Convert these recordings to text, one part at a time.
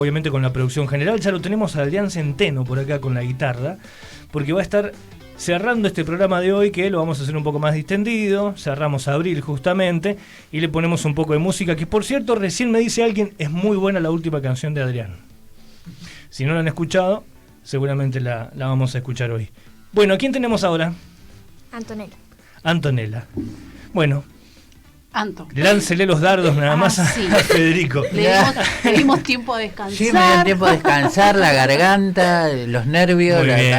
obviamente con la producción general. Ya lo tenemos a Adrián Centeno por acá con la guitarra, porque va a estar cerrando este programa de hoy, que lo vamos a hacer un poco más distendido. Cerramos abril justamente y le ponemos un poco de música, que por cierto recién me dice alguien, es muy buena la última canción de Adrián. Si no la han escuchado, seguramente la vamos a escuchar hoy. Bueno, ¿quién tenemos ahora? Antonella. Bueno, Anto. Láncele los dardos nada más sí. a Federico. Le dimos tiempo de descansar. Sí, me dio tiempo de descansar, la garganta, los nervios. Muy bien.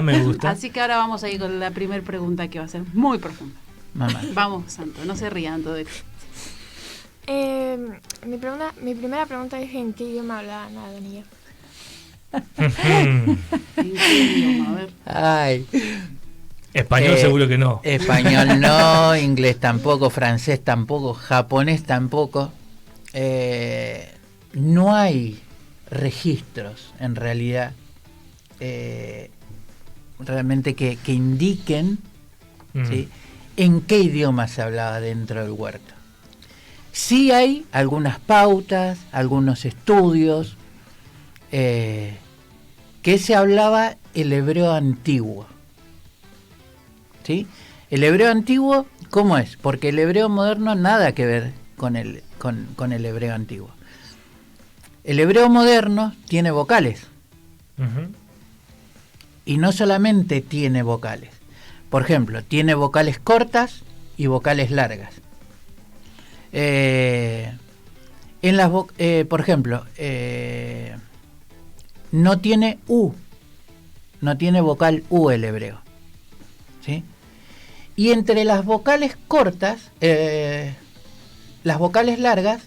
Me gusta. Así que ahora vamos a ir con la primera pregunta, que va a ser muy profunda. Mamá. Vamos, Santo, no se rían todo esto. Mi primera pregunta es: ¿en qué idioma hablaba Adonía? ¿En qué idioma? A ver. Ay. Español seguro que no. Español no, inglés tampoco, francés tampoco, japonés tampoco. No hay registros, en realidad, realmente que indiquen ¿sí? en qué idioma se hablaba dentro del huerto. Sí hay algunas pautas, algunos estudios, que se hablaba el hebreo antiguo. ¿Sí? El hebreo antiguo, ¿cómo es? Porque el hebreo moderno nada que ver con el hebreo antiguo. El hebreo moderno tiene vocales. Y no solamente tiene vocales. Por ejemplo, tiene vocales cortas y vocales largas. Por ejemplo, no tiene U. No tiene vocal U el hebreo. ¿Sí? Y entre las vocales cortas, las vocales largas,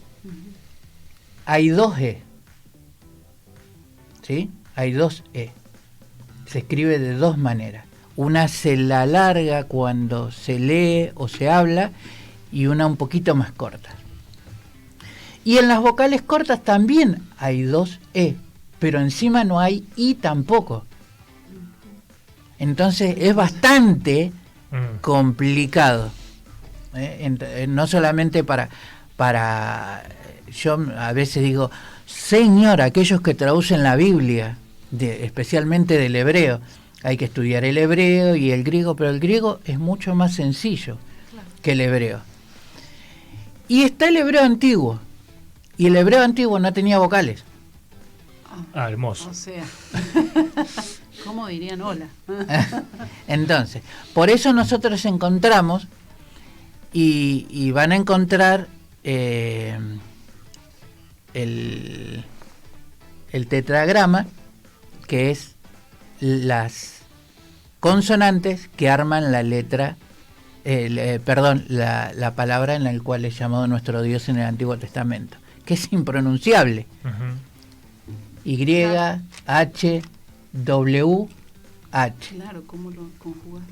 hay dos E. ¿Sí? Hay dos E. Se escribe de dos maneras. Una se la larga cuando se lee o se habla, y una un poquito más corta. Y en las vocales cortas también hay dos E, pero encima no hay I tampoco. Entonces es bastante complicado, no solamente para yo a veces digo, señor, aquellos que traducen la Biblia, especialmente del hebreo, hay que estudiar el hebreo y el griego, pero el griego es mucho más sencillo que el hebreo. Y está el hebreo antiguo, y el hebreo antiguo no tenía vocales. Hermoso. O sea, ¿cómo dirían hola? Entonces, por eso nosotros encontramos y van a encontrar el tetragrama, que es las consonantes que arman la letra, la palabra en la cual es llamado nuestro Dios en el Antiguo Testamento, que es impronunciable. Y, H, W, H. Claro, ¿cómo lo conjugas?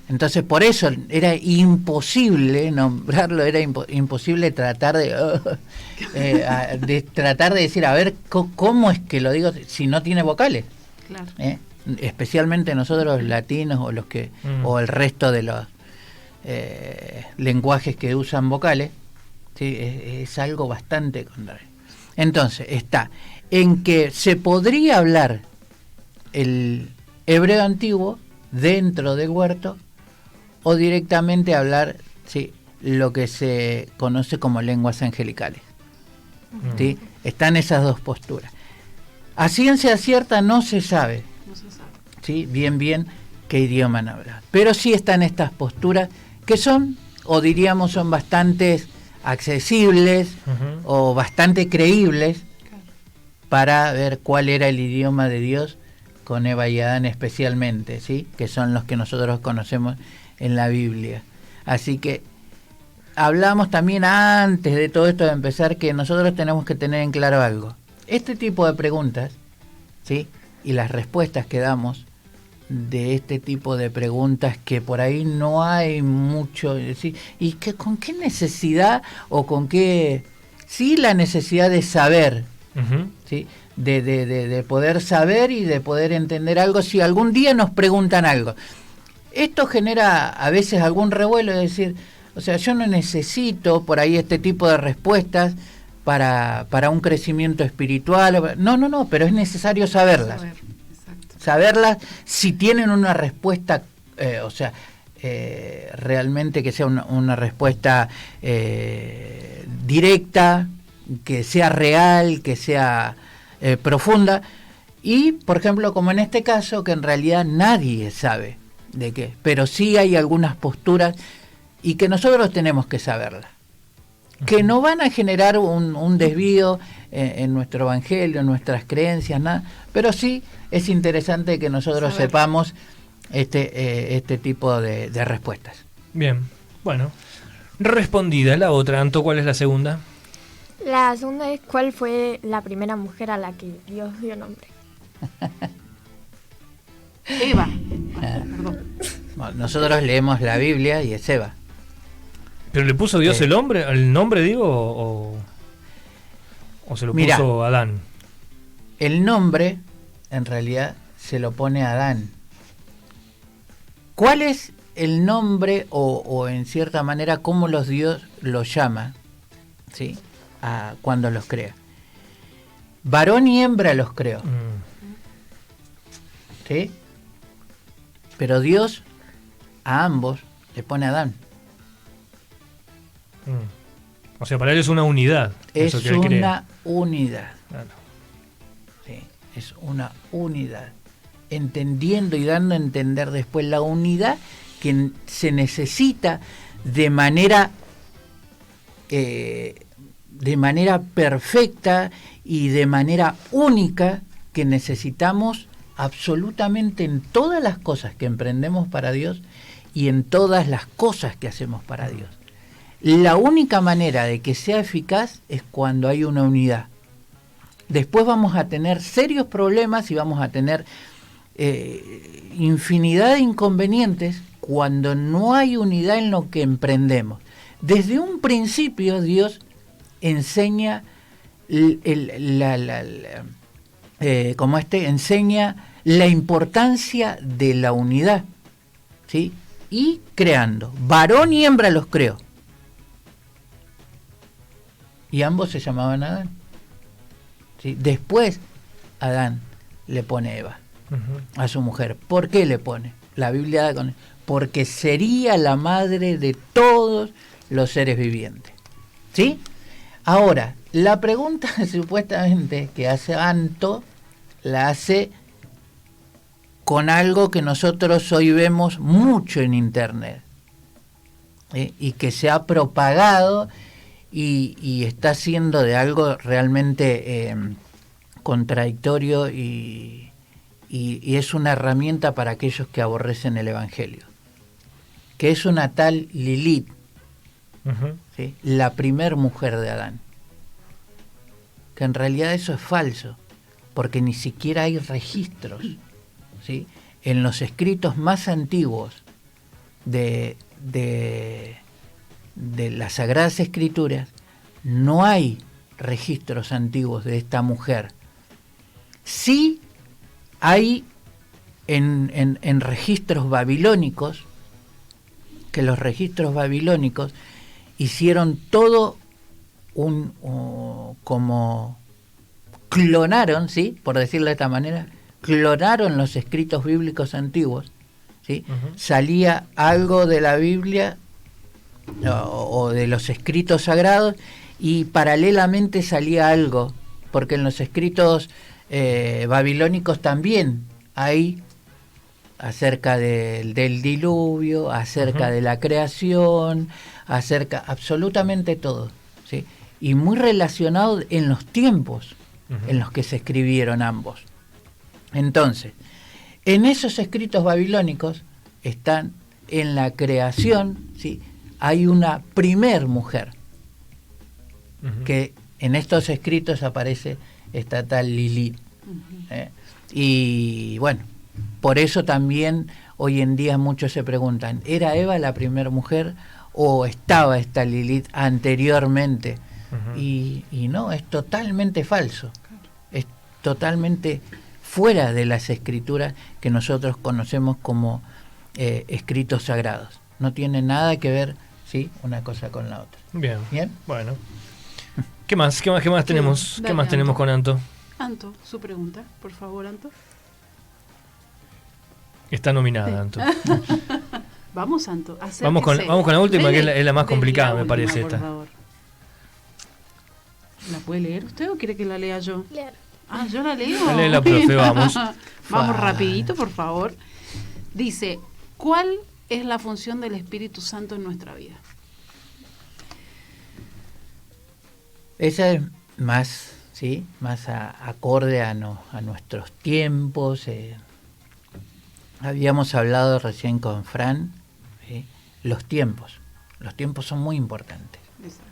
Entonces, por eso era imposible nombrarlo, era imposible tratar de tratar de decir, a ver, ¿cómo es que lo digo si no tiene vocales? Claro. Especialmente nosotros los latinos o los que o el resto de los lenguajes que usan vocales, ¿sí? Es algo bastante contrario. Entonces, está en que se podría hablar el hebreo antiguo dentro del huerto, o directamente hablar, ¿sí?, lo que se conoce como lenguas angelicales. ¿Sí? Están esas dos posturas. A ciencia cierta no se sabe, ¿sí?, bien qué idioma han hablado. Pero sí están estas posturas que son, o diríamos, son bastante accesibles o bastante creíbles para ver cuál era el idioma de Dios con Eva y Adán especialmente, ¿sí?, que son los que nosotros conocemos en la Biblia. Así que hablamos también antes de todo esto de empezar que nosotros tenemos que tener en claro algo. Este tipo de preguntas, ¿sí?, y las respuestas que damos de este tipo de preguntas, que por ahí no hay mucho, ¿sí?, y que con qué necesidad o con qué, sí, la necesidad de saber, ¿sí?, de poder saber y de poder entender algo si algún día nos preguntan algo. Esto genera a veces algún revuelo, es decir, o sea, yo no necesito por ahí este tipo de respuestas para un crecimiento espiritual. No, pero es necesario saberlas. Exacto. Saberlas si tienen una respuesta, realmente que sea una respuesta directa, que sea real, que sea profunda. Y, por ejemplo, como en este caso, que en realidad nadie sabe de qué, pero sí hay algunas posturas y que nosotros tenemos que saberlas, que no van a generar un desvío en nuestro evangelio, en nuestras creencias, nada, pero sí es interesante que nosotros sepamos este tipo de respuestas. Bien, bueno, respondida la otra. Anto, ¿cuál es la segunda? La segunda es ¿cuál fue la primera mujer a la que Dios dio nombre? Eva. Perdón. Bueno, nosotros leemos la Biblia y es Eva. ¿Pero le puso Dios el nombre, digo, o se lo puso Adán? El nombre, en realidad, se lo pone Adán. ¿Cuál es el nombre o en cierta manera cómo Dios los llama, ¿sí? Cuando los crea? Varón y hembra los creó. ¿Sí? Pero Dios a ambos le pone Adán. O sea, para él es una unidad. Es eso que él crea. una unidad. Claro. Sí, es una unidad. Entendiendo y dando a entender después la unidad que se necesita de manera perfecta y de manera única, que necesitamos absolutamente en todas las cosas que emprendemos para Dios y en todas las cosas que hacemos para Dios. La única manera de que sea eficaz es cuando hay una unidad. Después vamos a tener serios problemas y vamos a tener infinidad de inconvenientes cuando no hay unidad en lo que emprendemos. Desde un principio Dios enseña enseña la importancia de la unidad, ¿sí? Y creando, varón y hembra los creó. Y ambos se llamaban Adán. ¿Sí? Después Adán le pone Eva a su mujer. ¿Por qué le pone? La Biblia da con porque sería la madre de todos los seres vivientes. ¿Sí? Ahora, la pregunta supuestamente que hace Anto la hace con algo que nosotros hoy vemos mucho en internet, ¿sí? Y que se ha propagado y está siendo de algo realmente contradictorio y es una herramienta para aquellos que aborrecen el Evangelio, que es una tal Lilith, ¿sí? La primer mujer de Adán, que en realidad eso es falso, porque ni siquiera hay registros, ¿sí? En los escritos más antiguos de las Sagradas Escrituras no hay registros antiguos de esta mujer. Sí hay en registros babilónicos, que los registros babilónicos hicieron todo como clonaron, ¿sí? Por decirlo de esta manera, clonaron los escritos bíblicos antiguos, ¿sí? Salía algo de la Biblia o de los escritos sagrados y paralelamente salía algo, porque en los escritos babilónicos también hay acerca del diluvio, acerca de la creación, acerca absolutamente todo, ¿sí? Y muy relacionado en los tiempos en los que se escribieron ambos. Entonces, en esos escritos babilónicos están en la creación, ¿sí? Hay una primer mujer, que en estos escritos aparece esta tal Lilith. Y bueno, por eso también hoy en día muchos se preguntan, ¿era Eva la primer mujer o estaba esta Lilith anteriormente? Y no, es totalmente falso, es totalmente fuera de las escrituras que nosotros conocemos como escritos sagrados. No tiene nada que ver, ¿sí?, una cosa con la otra. Bien. ¿Bien? Bueno. ¿Qué más tenemos? Dale, ¿Qué más tenemos Anto. con Anto? Anto, su pregunta, por favor, Anto. Está nominada, Anto. Vamos, Anto, Vamos con la última, que es la más complicada, me parece por esta. favor. ¿La puede leer usted o quiere que la lea yo? Leer. Ah, yo la leo. Dale la profe, vamos. Vamos rapidito, por favor. Dice, ¿cuál es la función del Espíritu Santo en nuestra vida? Esa es más, ¿sí? Más acorde a nuestros tiempos. Habíamos hablado recién con Fran, ¿sí? Los tiempos son muy importantes. Exacto.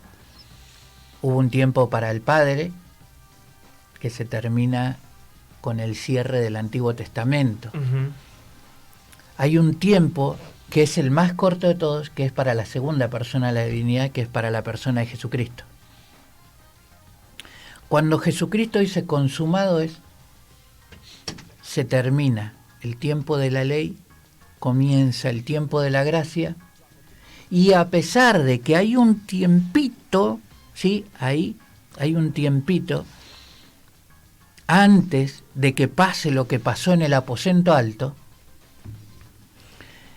Hubo un tiempo para el Padre que se termina con el cierre del Antiguo Testamento. Ujú. Hay un tiempo que es el más corto de todos, que es para la segunda persona de la divinidad, que es para la persona de Jesucristo. Cuando Jesucristo dice consumado es, se termina el tiempo de la ley, comienza el tiempo de la gracia, y a pesar de que hay un tiempito, ¿sí? Ahí hay un tiempito antes de que pase lo que pasó en el aposento alto,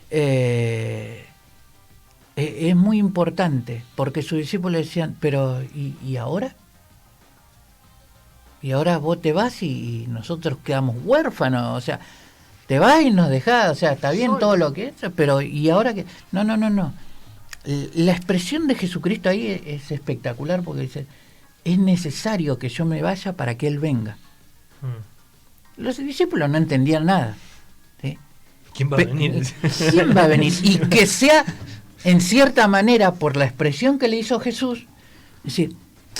es muy importante, porque sus discípulos decían, pero ¿y ahora? Y ahora vos te vas y nosotros quedamos huérfanos, o sea, te vas y nos dejás, o sea, está bien todo lo que es, pero ¿y ahora qué? No. La expresión de Jesucristo ahí es espectacular, porque dice, es necesario que yo me vaya para que Él venga. Los discípulos no entendían nada, ¿sí? ¿Quién va a venir? ¿Quién va a venir? Y que sea, en cierta manera, por la expresión que le hizo Jesús, es decir,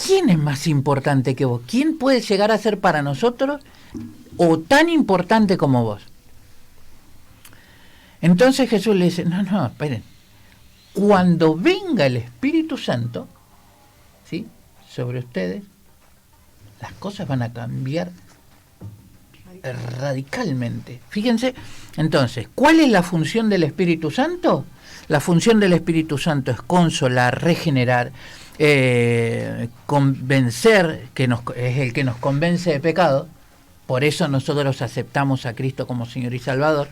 ¿quién es más importante que vos? ¿Quién puede llegar a ser para nosotros o tan importante como vos? Entonces Jesús le dice, no, esperen. Cuando venga el Espíritu Santo, ¿sí? Sobre ustedes, las cosas van a cambiar radicalmente. Fíjense, entonces, ¿cuál es la función del Espíritu Santo? La función del Espíritu Santo es consolar, regenerar, convencer, es el que nos convence de pecado. Por eso nosotros aceptamos a Cristo como Señor y Salvador.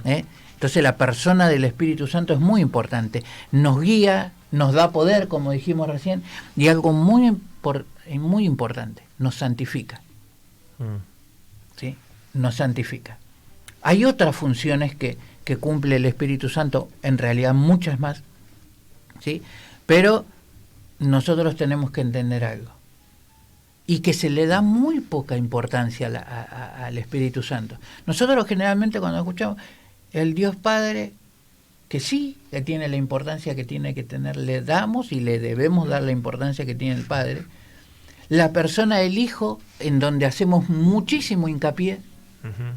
Entonces la persona del Espíritu Santo es muy importante. Nos guía, nos da poder, como dijimos recién, y algo muy importante, nos santifica. ¿Sí? Nos santifica. Hay otras funciones que cumple el Espíritu Santo, en realidad muchas más, ¿sí? Pero nosotros tenemos que entender algo, y que se le da muy poca importancia al Espíritu Santo. Nosotros generalmente cuando escuchamos el Dios Padre, que sí, que tiene la importancia que tiene que tener, le damos y le debemos dar la importancia que tiene el Padre. La persona del Hijo, en donde hacemos muchísimo hincapié,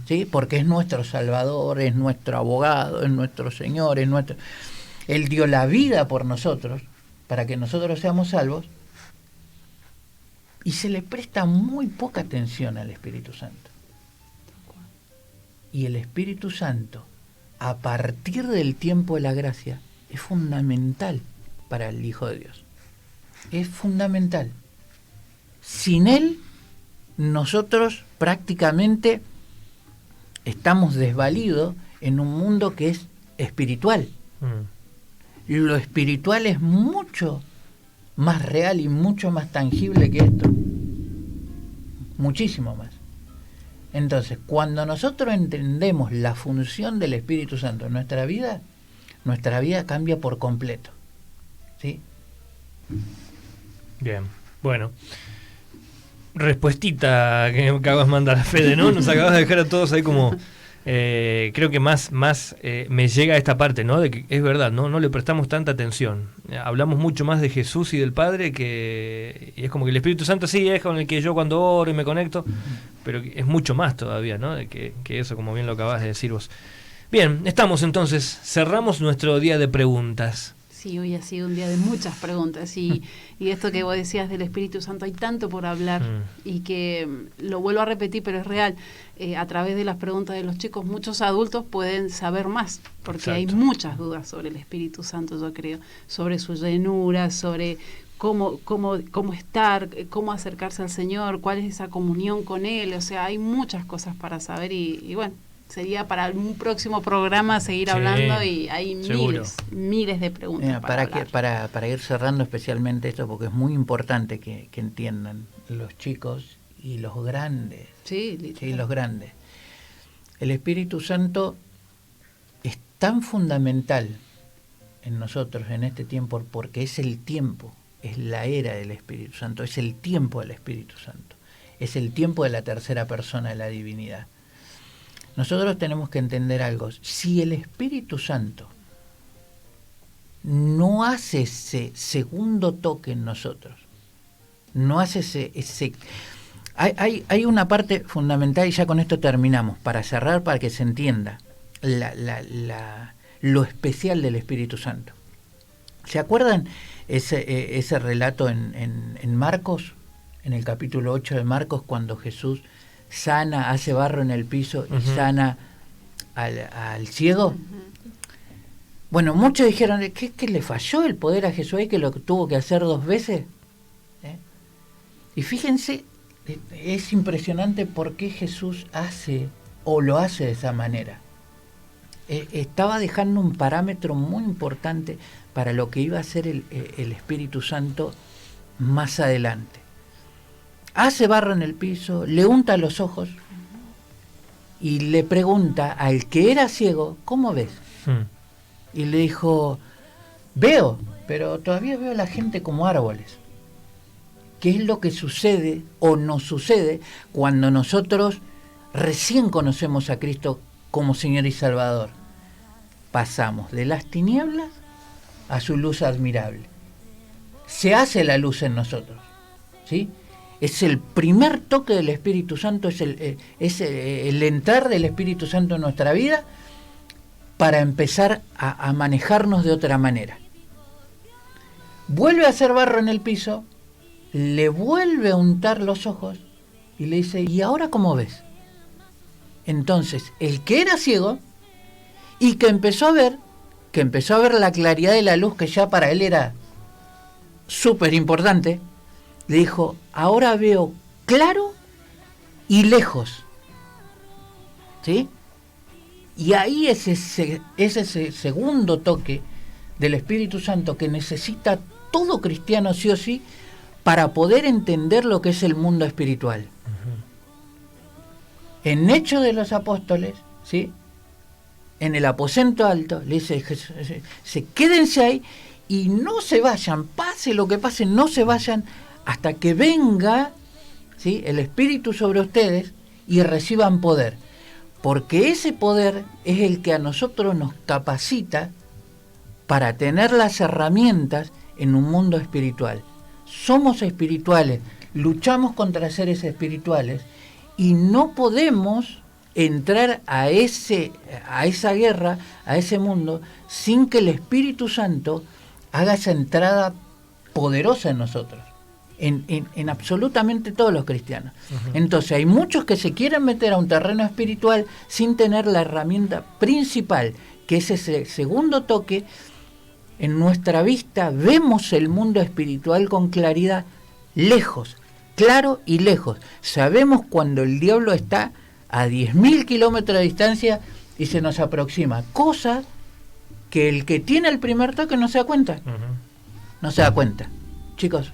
¿sí? Porque es nuestro Salvador, es nuestro abogado, es nuestro Señor, Él dio la vida por nosotros, para que nosotros seamos salvos, y se le presta muy poca atención al Espíritu Santo. Y el Espíritu Santo, a partir del tiempo de la gracia, es fundamental para el Hijo de Dios. Es fundamental. Sin Él, nosotros prácticamente estamos desvalidos en un mundo que es espiritual. Lo espiritual es mucho más real y mucho más tangible que esto. Muchísimo más. Entonces, cuando nosotros entendemos la función del Espíritu Santo en nuestra vida cambia por completo. ¿Sí? Bien, bueno. Respuestita que acabas de mandar a Fede, ¿no? Nos acabas de dejar a todos ahí como... creo que más me llega a esta parte, ¿no? De que es verdad, no le prestamos tanta atención. Hablamos mucho más de Jesús y del Padre, que y es como que el Espíritu Santo sí es con el que yo cuando oro y me conecto, pero es mucho más todavía, ¿no? Que eso, como bien lo acabas de decir vos. Bien, estamos entonces, cerramos nuestro día de preguntas. Sí, hoy ha sido un día de muchas preguntas y esto que vos decías del Espíritu Santo, hay tanto por hablar y que lo vuelvo a repetir, pero es real. A través de las preguntas de los chicos, muchos adultos pueden saber más, porque hay muchas dudas sobre el Espíritu Santo, yo creo, sobre su llenura, sobre cómo estar, cómo acercarse al Señor, cuál es esa comunión con Él. O sea, hay muchas cosas para saber y bueno, sería para un próximo programa seguir hablando y hay miles de preguntas. Para ir cerrando especialmente esto, porque es muy importante que entiendan los chicos y los grandes. Sí, los grandes. El Espíritu Santo es tan fundamental en nosotros en este tiempo porque es el tiempo, es la era del Espíritu Santo, es el tiempo del Espíritu Santo, es el tiempo de la tercera persona de la divinidad. Nosotros tenemos que entender algo. Si el Espíritu Santo no hace ese segundo toque en nosotros, no hace ese hay una parte fundamental, y ya con esto terminamos, para cerrar, para que se entienda lo especial del Espíritu Santo. ¿Se acuerdan ese relato en Marcos, en el capítulo 8 de Marcos, cuando Jesús sana, hace barro en el piso y sana al ciego? Bueno, muchos dijeron que le falló el poder a Jesús ahí, que lo tuvo que hacer 2 veces. Y fíjense, es impresionante por qué Jesús hace o lo hace de esa manera. Estaba dejando un parámetro muy importante para lo que iba a ser el Espíritu Santo más adelante. Hace barro en el piso, le unta los ojos y le pregunta al que era ciego, ¿cómo ves? Y le dijo, veo, pero todavía veo a la gente como árboles. ¿Qué es lo que sucede o nos sucede cuando nosotros recién conocemos a Cristo como Señor y Salvador? Pasamos de las tinieblas a su luz admirable. Se hace la luz en nosotros, ¿sí? Es el primer toque del Espíritu Santo, es el entrar del Espíritu Santo en nuestra vida para empezar a manejarnos de otra manera. Vuelve a hacer barro en el piso, le vuelve a untar los ojos y le dice, ¿y ahora cómo ves? Entonces, el que era ciego y que empezó a ver la claridad de la luz, que ya para él era súper importante, le dijo, ahora veo claro y lejos. ¿Sí? Y ahí es ese segundo toque del Espíritu Santo que necesita todo cristiano sí o sí para poder entender lo que es el mundo espiritual. En Hechos de los Apóstoles, ¿sí?, en el aposento alto, le dice Jesús, quédense ahí y no se vayan, pase lo que pase, no se vayan hasta que venga, ¿sí?, el Espíritu sobre ustedes y reciban poder. Porque ese poder es el que a nosotros nos capacita para tener las herramientas en un mundo espiritual. Somos espirituales, luchamos contra seres espirituales y no podemos entrar a esa guerra, a ese mundo, sin que el Espíritu Santo haga esa entrada poderosa en nosotros, en absolutamente todos los cristianos. Entonces hay muchos que se quieren meter a un terreno espiritual sin tener la herramienta principal, que es ese segundo toque. En nuestra vista vemos el mundo espiritual con claridad, lejos, claro y lejos. Sabemos cuando el diablo está a 10.000 kilómetros de distancia y se nos aproxima, cosa que el que tiene el primer toque no se da cuenta. No se da cuenta. Chicos.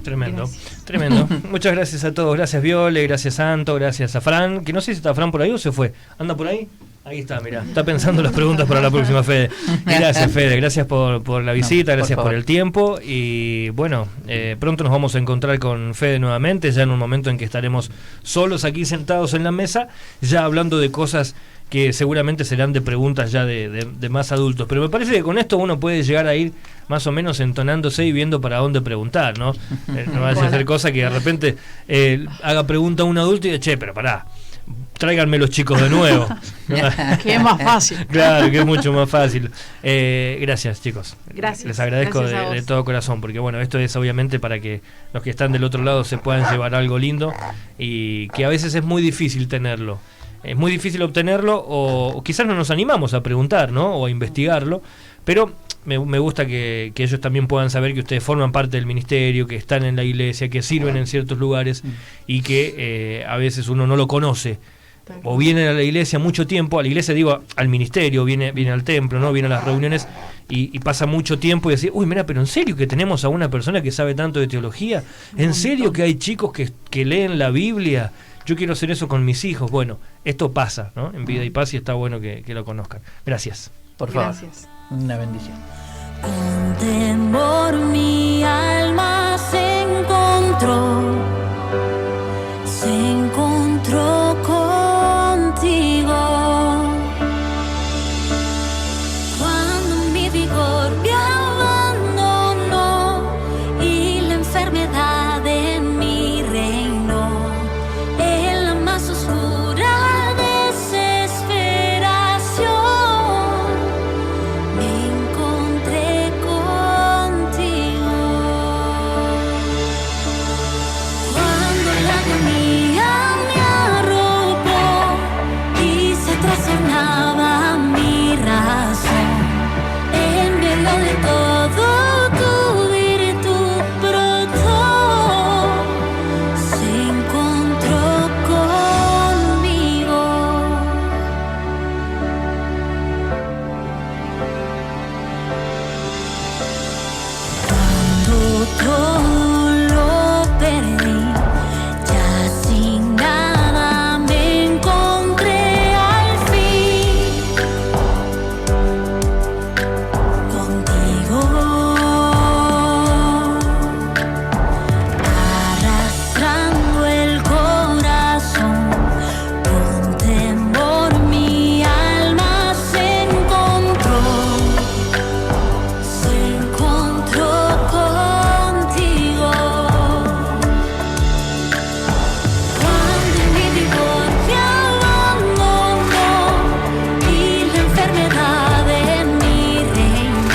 Tremendo, tremendo. Muchas gracias a todos. Gracias Viole, gracias Santo, gracias a Fran, que no sé si está Fran por ahí o se fue. ¿Anda por ahí? Ahí está, mira, está pensando las preguntas para la próxima, Fede. Gracias, Fede, gracias por la visita, gracias por el tiempo. Y bueno, pronto nos vamos a encontrar con Fede nuevamente, ya en un momento en que estaremos solos aquí sentados en la mesa, ya hablando de cosas que seguramente serán de preguntas ya de más adultos. Pero me parece que con esto uno puede llegar a ir más o menos entonándose y viendo para dónde preguntar, ¿no? No vaya a hacer cosas que de repente haga pregunta a un adulto y diga, che, pero pará, tráiganme los chicos de nuevo. Que es más fácil. Claro, que es mucho más fácil. Gracias, chicos. Gracias. Les agradezco Gracias de todo corazón, porque bueno, esto es obviamente para que los que están del otro lado se puedan llevar algo lindo y que a veces es muy difícil tenerlo. Es muy difícil obtenerlo o quizás no nos animamos a preguntar, ¿no?, o a investigarlo, pero me gusta que ellos también puedan saber que ustedes forman parte del ministerio, que están en la iglesia, que sirven en ciertos lugares y que a veces uno no lo conoce. O viene a la iglesia mucho tiempo, a la iglesia digo al ministerio, viene al templo, ¿no? Viene a las reuniones y pasa mucho tiempo y decir, uy, mira, pero ¿en serio que tenemos a una persona que sabe tanto de teología? ¿En serio que hay chicos que leen la Biblia? Yo quiero hacer eso con mis hijos. Bueno, esto pasa, ¿no? En Vida y Paz, y está bueno que lo conozcan. Gracias. Por favor. Gracias. Una bendición. Con temor mi alma se encontró contigo. Cuando mi vigor me abandonó y la enfermedad en mi reino, en la más oscura desesperación, me encontré contigo. Cuando la agonía me arropó y se trastornaba mi razón, en medio de todo tu virtud brotó, se encontró conmigo. Cuando todo lo perdí, ya sin nada me encontré al fin contigo, arrastrando el corazón. Con temor mi alma se encontró contigo. Cuando mi vigor me abandonó y la enfermedad en mi reino,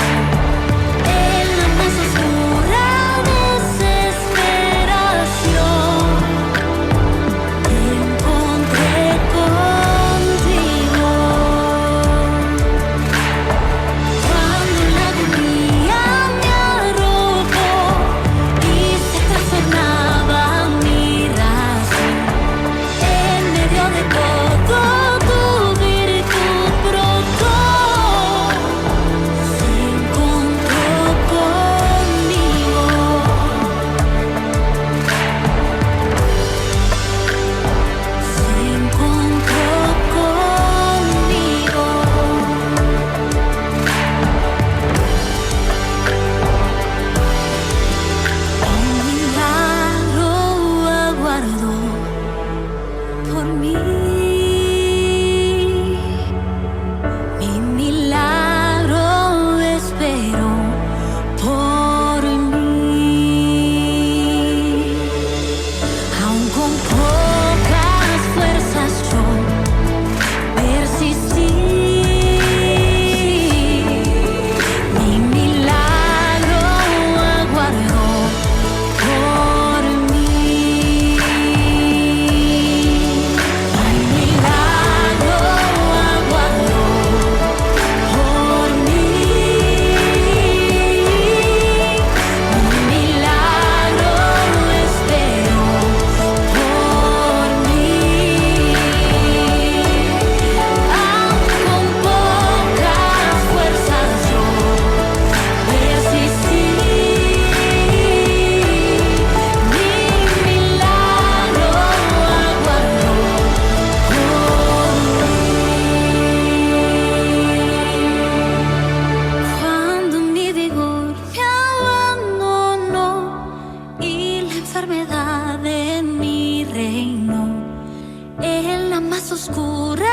en la más oscura desesperación, te encontré contigo. Cuando la agonía me arropó y se trastornaba mi razón, en medio de todo tu virtud brotó, se encontró conmigo. Se encontró conmigo. Un milagro aguardó por mí. Mi milagro esperó por mí. Aun con pocas fuerzas yo persistí. Mi milagro aguardó por mí. Mi milagro aguardó por mí. Mi milagro esperó por mí. Aun con pocas fuerzas yo persistí. Mi milagro aguardó por mí. Cuando mi vigor me abandonó y la enfermedad en mi reino, en la más oscura